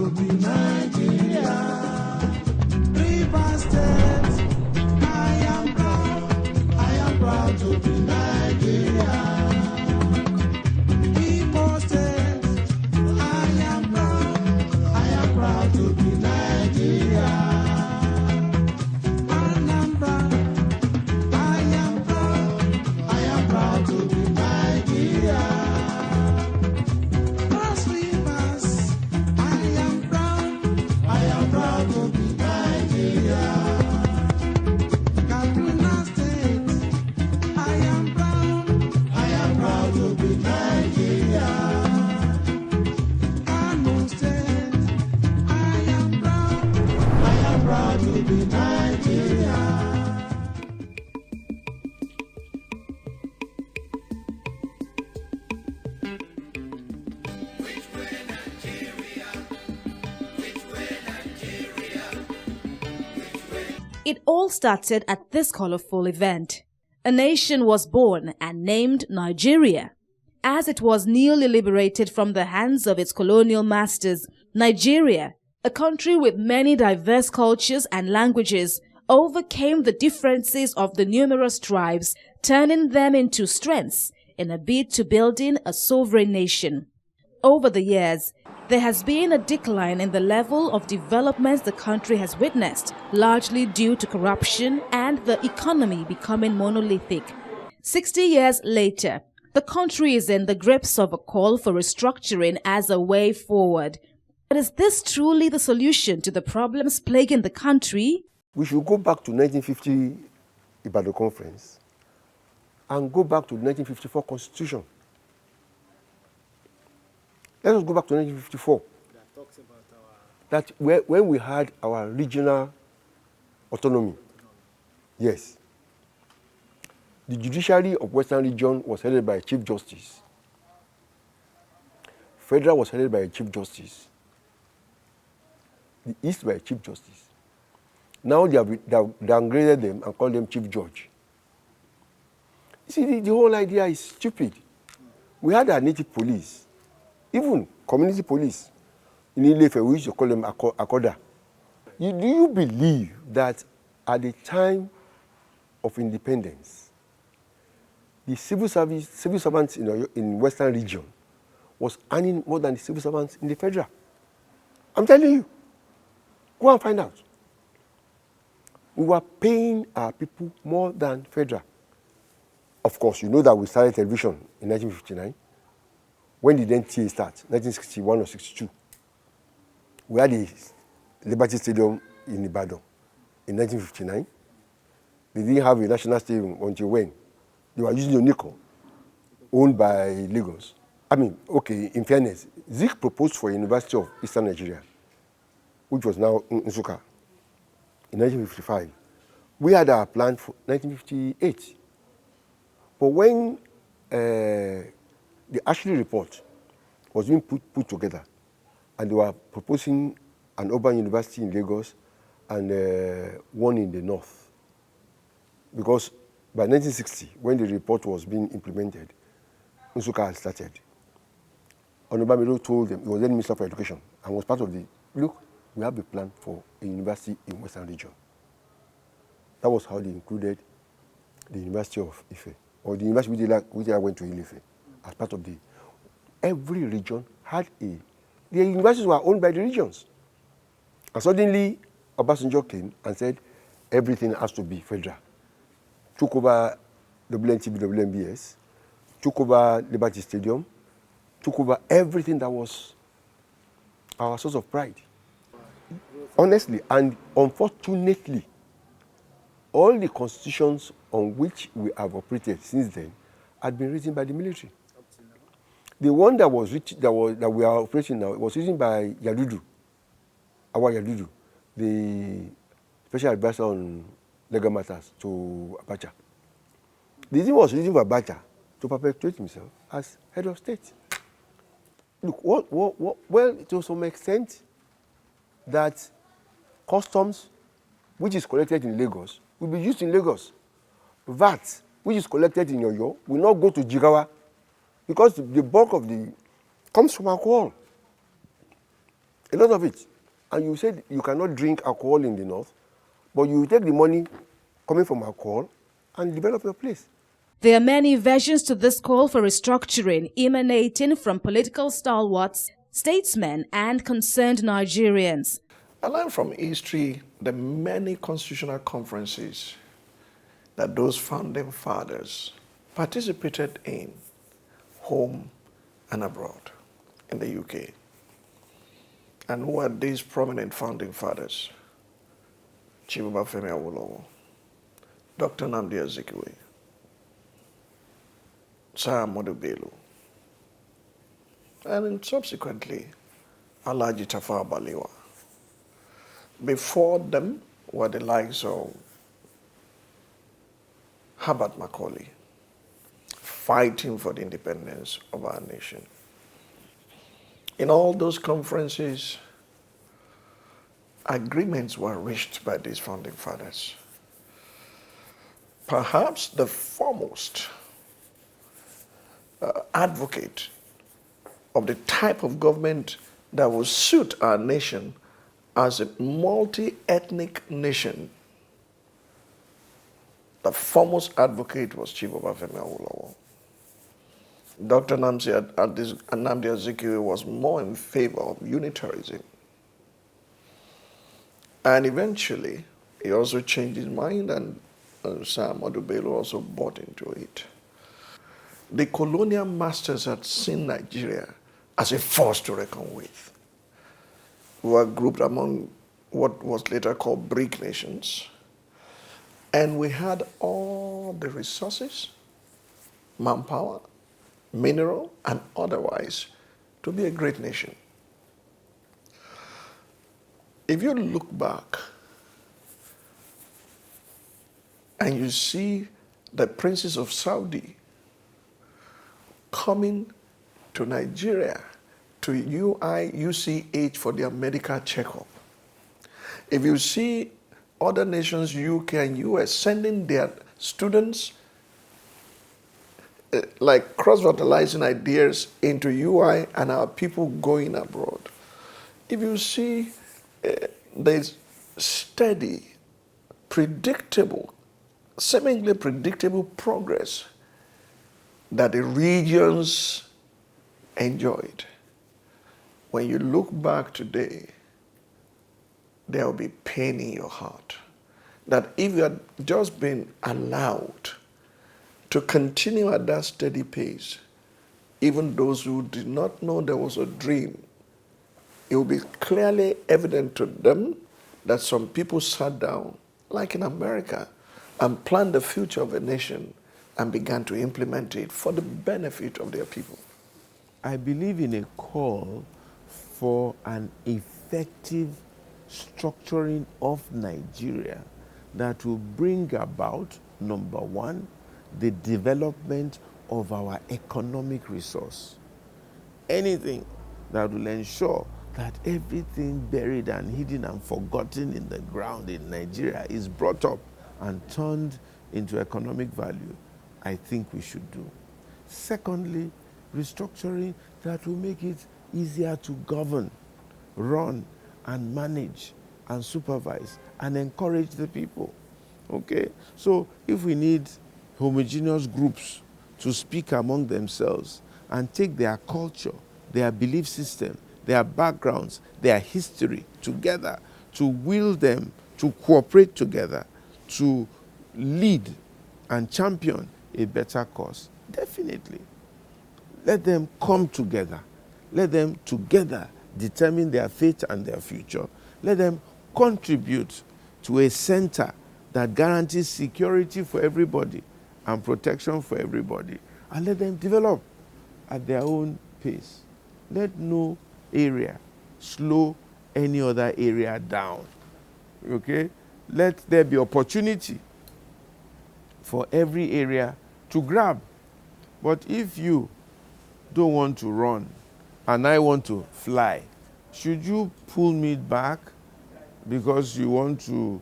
to be Nigeria. Rivers State, I am proud to be Nigeria. Imo State, I am proud to be Nigeria. Anambra, I am proud to be Nigeria. Cross Rivers, I am proud to be Nigeria. Kaduna State, I am proud to be Nigeria. Kano State, I am proud to be Nigeria. It all started at this colorful event. A nation was born and named Nigeria. As it was newly liberated from the hands of its colonial masters, Nigeria, a country with many diverse cultures and languages, overcame the differences of the numerous tribes, turning them into strengths in a bid to building a sovereign nation. Over the years, there has been a decline in the level of developments the country has witnessed, largely due to corruption and the economy becoming monolithic. 60 years later, the country is in the grips of a call for restructuring as a way forward. But is this truly the solution to the problems plaguing the country? We should go back to 1950 Ibadan Conference and go back to the 1954 Constitution. Let us go back to 1954. That talks about When we had our regional autonomy, yes, the judiciary of Western Region was headed by a Chief Justice. Federal was headed by a Chief Justice. The East by a Chief Justice. Now they have downgraded them and called them Chief Judge. You see, the whole idea is stupid. We had our native police, even community police. In Ilefe, we used to call them Akoda. Do you believe that at the time of independence, the civil servants in Western Region was earning more than the civil servants in the federal? I'm telling you. Go and find out. We were paying our people more than federal. Of course, you know that we started television in 1959. When did NTA start? 1961 or 62. We had the Liberty Stadium in Ibadan in 1959. They didn't have a national stadium until when? They were using Oniko, owned by Lagos. In fairness, Zik proposed for a University of Eastern Nigeria, which was now Nsukka, in 1955. We had our plan for 1958. But when the Ashley report was being put together, and they were proposing an urban university in Lagos and one in the north. Because by 1960, when the report was being implemented, Nsukka had started. Onobamiro told them, he was then Minister for Education, and was part of the, look, we have a plan for a university in Western Region. That was how they included the University of Ife, or the university which I went to Ife, as part of the, every region had the universities were owned by the regions. And suddenly, Obasanjo came and said, everything has to be federal. Took over WNTB, WNBS, took over Liberty Stadium, took over everything that was our source of pride. Honestly, and unfortunately, all the constitutions on which we have operated since then had been written by the military. The one that we are operating now was written by Yadudu, our Yadudu, the special advisor on legal matters to Abacha. The thing was written by Abacha to perpetuate himself as head of state. Look, well, to some extent, that customs, which is collected in Lagos, will be used in Lagos. VAT, which is collected in Oyo, will not go to Jigawa, because the bulk of the comes from alcohol. A lot of it. And you said you cannot drink alcohol in the north, but you take the money coming from alcohol and develop your place. There are many versions to this call for restructuring emanating from political stalwarts, statesmen, and concerned Nigerians. I learned from history the many constitutional conferences that those founding fathers participated in, home and abroad, in the UK. And who are these prominent founding fathers? Chief Obafemi Awolowo, Dr. Nnamdi Azikiwe, Sir Ahmadu Bello, and subsequently, Alhaji Tafawa Balewa. Before them were the likes of Herbert Macaulay, fighting for the independence of our nation. In all those conferences, agreements were reached by these founding fathers. Perhaps the foremost advocate of the type of government that will suit our nation as a multi-ethnic nation, the foremost advocate was Chief Obafemi Awolowo. Dr. Nnamdi Azikiwe was more in favor of unitarism. And eventually, he also changed his mind, and Sir Ahmadu Bello also bought into it. The colonial masters had seen Nigeria as a force to reckon with. We were grouped among what was later called BRIC nations. And we had all the resources, manpower, mineral, and otherwise, to be a great nation. If you look back and you see the princes of Saudi coming to Nigeria to UCH for their medical checkup, if you see other nations, UK and US, sending their students like cross-fertilizing ideas into UI and our people going abroad. If you see the steady, predictable, seemingly predictable progress that the regions enjoyed, when you look back today, there will be pain in your heart that if you had just been allowed to continue at that steady pace, even those who did not know there was a dream, it will be clearly evident to them that some people sat down, like in America, and planned the future of a nation and began to implement it for the benefit of their people. I believe in a call for an effective structuring of Nigeria that will bring about, number one, the development of our economic resource. Anything that will ensure that everything buried and hidden and forgotten in the ground in Nigeria is brought up and turned into economic value, I think we should do. Secondly, restructuring that will make it easier to govern, run, and manage, and supervise, and encourage the people. Okay? So if we need homogeneous groups to speak among themselves and take their culture, their belief system, their backgrounds, their history together, to wield them, to cooperate together, to lead and champion a better cause, definitely. Let them come together. Let them together determine their fate and their future. Let them contribute to a center that guarantees security for everybody and protection for everybody. And let them develop at their own pace. Let no area slow any other area down. Okay? Let there be opportunity for every area to grab. But if you don't want to run and I want to fly, should you pull me back because you don't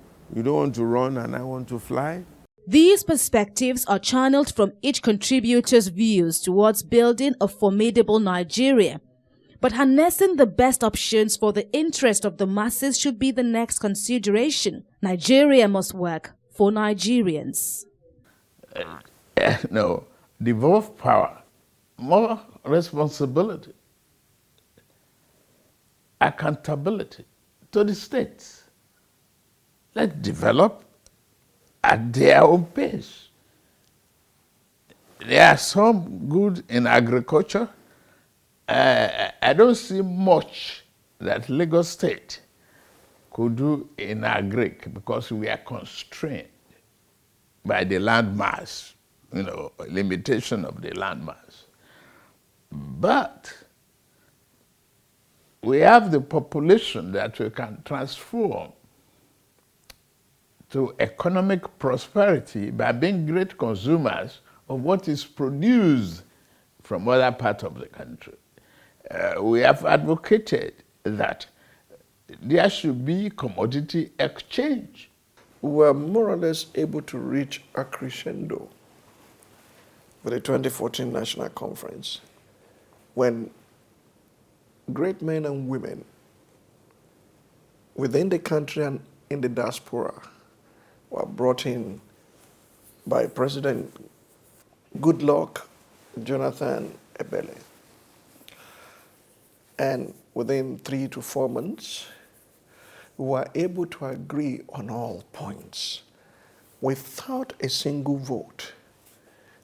want to run and I want to fly? These perspectives are channeled from each contributor's views towards building a formidable Nigeria. But harnessing the best options for the interest of the masses should be the next consideration. Nigeria must work for Nigerians. No, devolve power, more responsibility, accountability to the states. Let's develop at their own pace. There are some good in agriculture. I don't see much that Lagos State could do in agric because we are constrained by the land mass, limitation of the land mass. But we have the population that we can transform to economic prosperity by being great consumers of what is produced from other parts of the country. We have advocated that there should be commodity exchange. We were more or less able to reach a crescendo with the 2014 National Conference when great men and women within the country and in the diaspora were brought in by President Goodluck Jonathan Ebele. And within 3 to 4 months, we were able to agree on all points without a single vote.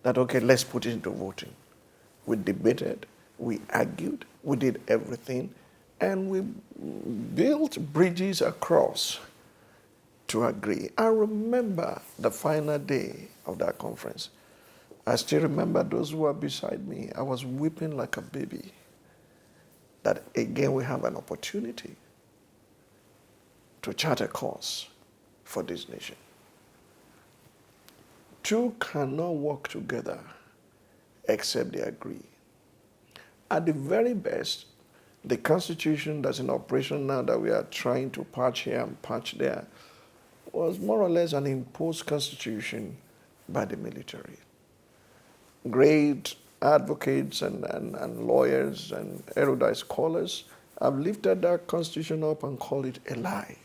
That, okay, let's put it into voting. We debated, we argued, we did everything, and we built bridges across to agree. I remember the final day of that conference. I still remember those who were beside me. I was weeping like a baby that again we have an opportunity to chart a course for this nation. Two cannot work together except they agree. At the very best, the constitution that's in operation now that we are trying to patch here and patch there was more or less an imposed constitution by the military. Great advocates and lawyers and erudite scholars have lifted that constitution up and called it a lie.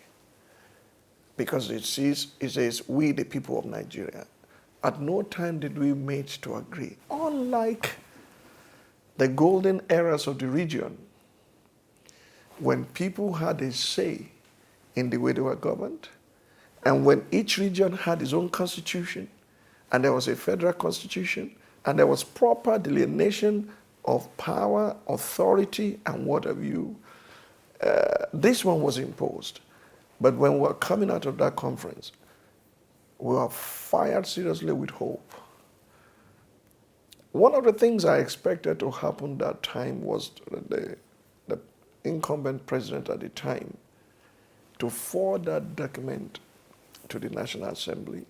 Because it says, we the people of Nigeria. At no time did we meet to agree. Unlike the golden eras of the region, when people had a say in the way they were governed, and when each region had its own constitution, and there was a federal constitution, and there was proper delineation of power, authority, and what have you, this one was imposed. But when we were coming out of that conference, we were fired seriously with hope. One of the things I expected to happen that time was the incumbent president at the time to forward that document to the National Assembly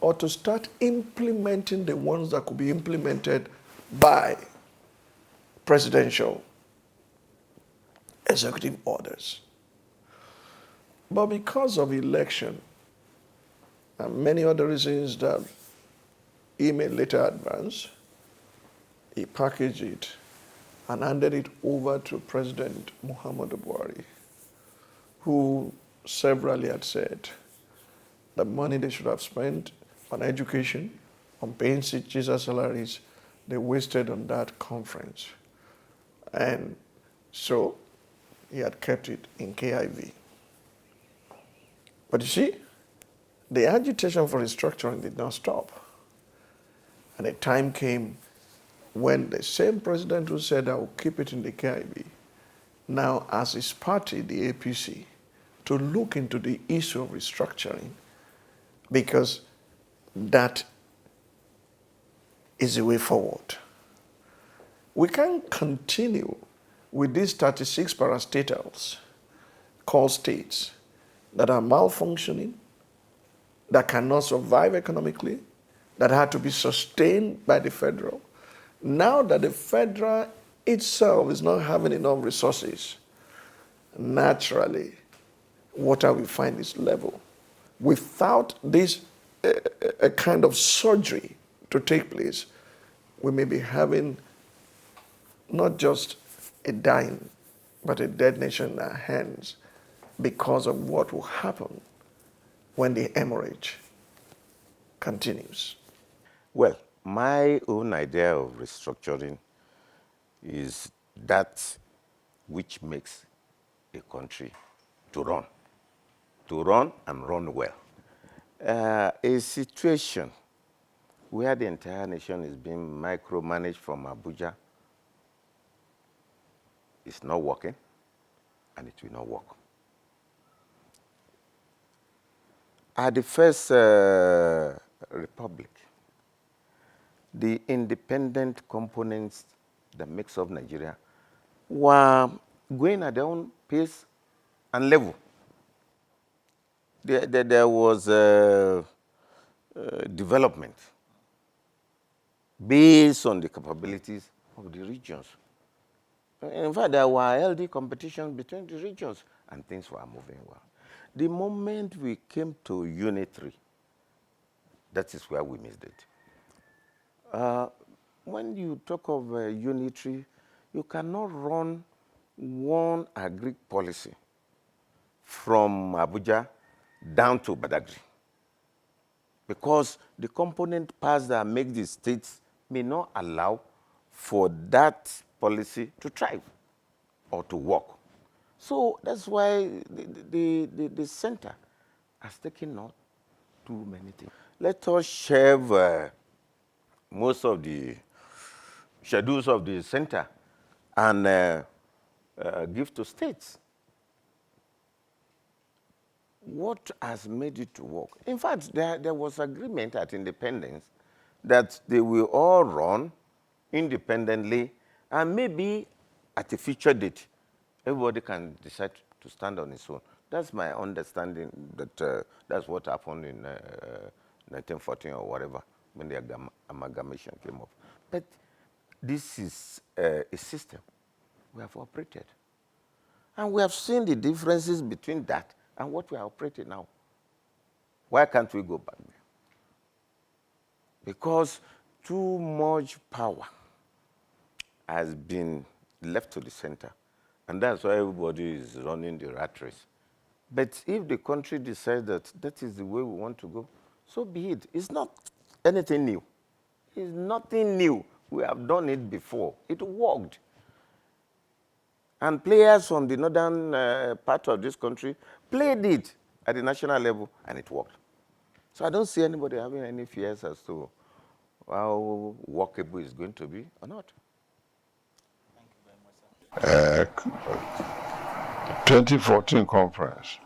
or to start implementing the ones that could be implemented by presidential executive orders. But because of election and many other reasons that he may later advance, he packaged it and handed it over to President Muhammadu Buhari, who severally had said the money they should have spent on education, on paying teachers' salaries, they wasted on that conference. And so he had kept it in KIV. But you see, the agitation for restructuring did not stop. And a time came when the same president who said, I will keep it in the KIB, now asked his party, the APC, to look into the issue of restructuring because that is the way forward. We can't continue with these 36 parastatals called states that are malfunctioning, that cannot survive economically, that had to be sustained by the federal. Now that the federal itself is not having enough resources, naturally, water will find its level. Without this a kind of surgery to take place, we may be having not just a dying but a dead nation in our hands because of what will happen when the hemorrhage continues. Well, my own idea of restructuring is that which makes a country to run and run well. A situation where the entire nation is being micromanaged from Abuja is not working, and it will not work. At the first republic, the independent components that makes up Nigeria were going at their own pace and level. There was development based on the capabilities of the regions. In fact, there were healthy competition between the regions, and things were moving well. The moment we came to unitary, that is where we missed it. When you talk of unitary, you cannot run one agri policy from Abuja down to Badagry, because the component parts that make the states may not allow for that policy to thrive or to work. So that's why the center has taken on too many things. Let us share most of the schedules of the center and give to states. What has made it to work? In fact, there was agreement at independence that they will all run independently, and maybe at a future date, everybody can decide to stand on its own. That's my understanding, that that's what happened in 1914 or whatever, when the amalgamation came up. But this is a system we have operated. And we have seen the differences between that and what we are operating now. Why can't we go back there? Because too much power has been left to the center. And that's why everybody is running the rat race. But if the country decides that that is the way we want to go, so be it. It's not anything new. It's nothing new. We have done it before. It worked. And players from the northern part of this country played it at the national level, and it worked. So I don't see anybody having any fears as to how workable it's going to be or not. 2014 conference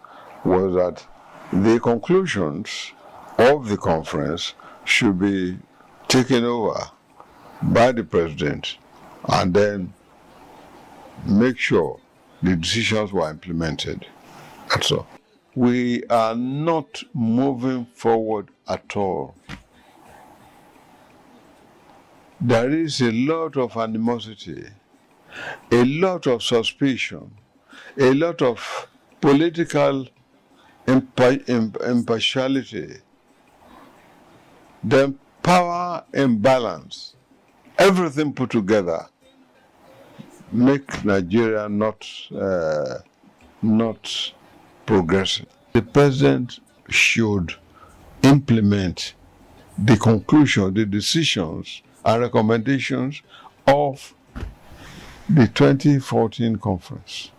was that the conclusions of the conference should be taken over by the president and then make sure the decisions were implemented. That's all. We are not moving forward at all. There is a lot of animosity, a lot of suspicion, a lot of political impartiality, then power imbalance, everything put together make Nigeria not progressive. The president should implement the conclusion, the decisions and recommendations of the 2014 conference.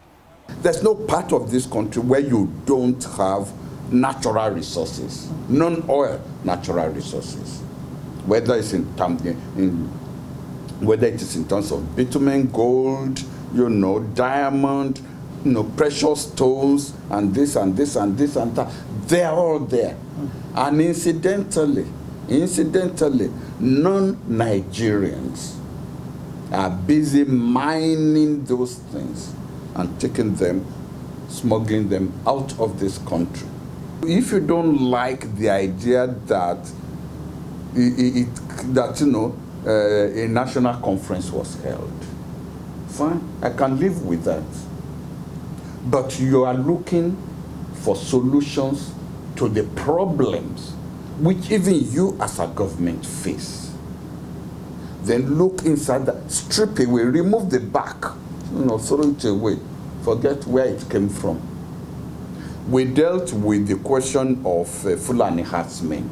There's no part of this country where you don't have natural resources, non-oil natural resources, whether it's whether it is in terms of bitumen, gold, diamond, precious stones, and this and this and this and that. They're all there. And incidentally, non-Nigerians are busy mining those things and taking them, smuggling them out of this country. If you don't like the idea that a national conference was held, fine, I can live with that. But you are looking for solutions to the problems which even you as a government face. Then look inside that, strip away, remove the back, throw it away. forget where it came from. We dealt with the question of Fulani herdsmen,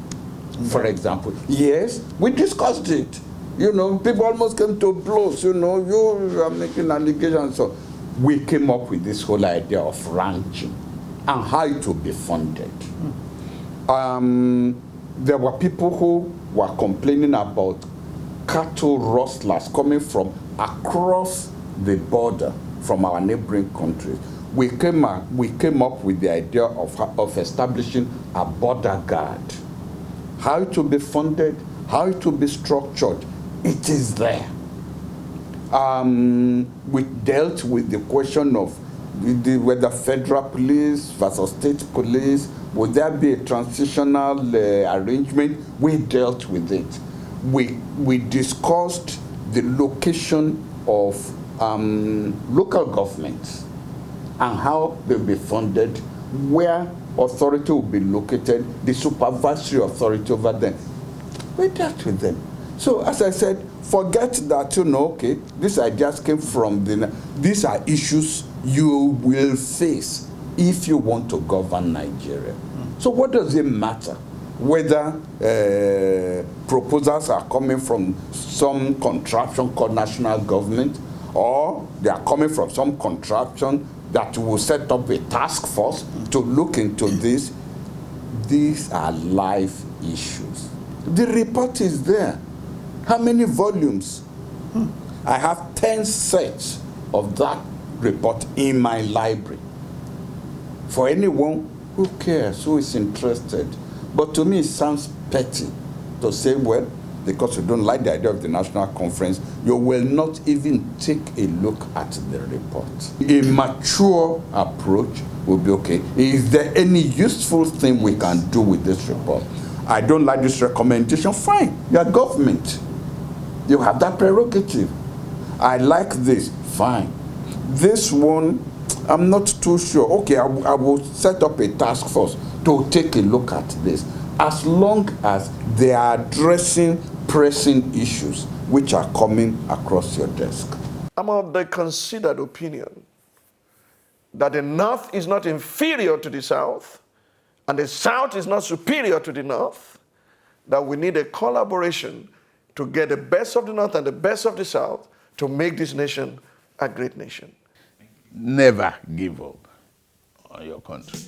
for example. Yes, we discussed it. You know, people almost came to blows. You know, you are making allegations. So we came up with this whole idea of ranching and how it will be funded. There were people who were complaining about cattle rustlers coming from across the border from our neighboring countries. We came up with the idea of establishing a border guard. How it will be funded, how it will be structured, it is there. We dealt with the question of whether federal police versus state police, would there be a transitional arrangement? We dealt with it. We discussed the location of local governments and how they'll be funded, where authority will be located, the supervisory authority over them. We dealt with them. So as I said, forget that, you know, okay, these ideas came from these are issues you will face if you want to govern Nigeria. So what does it matter whether proposals are coming from some contraption called national government, or they are coming from some contraption that will set up a task force to look into this? These are live issues. The report is there. How many volumes? I have 10 sets of that report in my library. For anyone who cares, who is interested. But to me, it sounds petty to say, well, because you don't like the idea of the national conference, you will not even take a look at the report. A mature approach will be, okay, is there any useful thing we can do with this report? I don't like this recommendation, fine, you are government. You have that prerogative. I like this, fine. This one, I'm not too sure. Okay, I will set up a task force to take a look at this, as long as they are addressing pressing issues which are coming across your desk. I'm of the considered opinion that the North is not inferior to the South, and the South is not superior to the North, that we need a collaboration to get the best of the North and the best of the South to make this nation a great nation. Never give up on your country.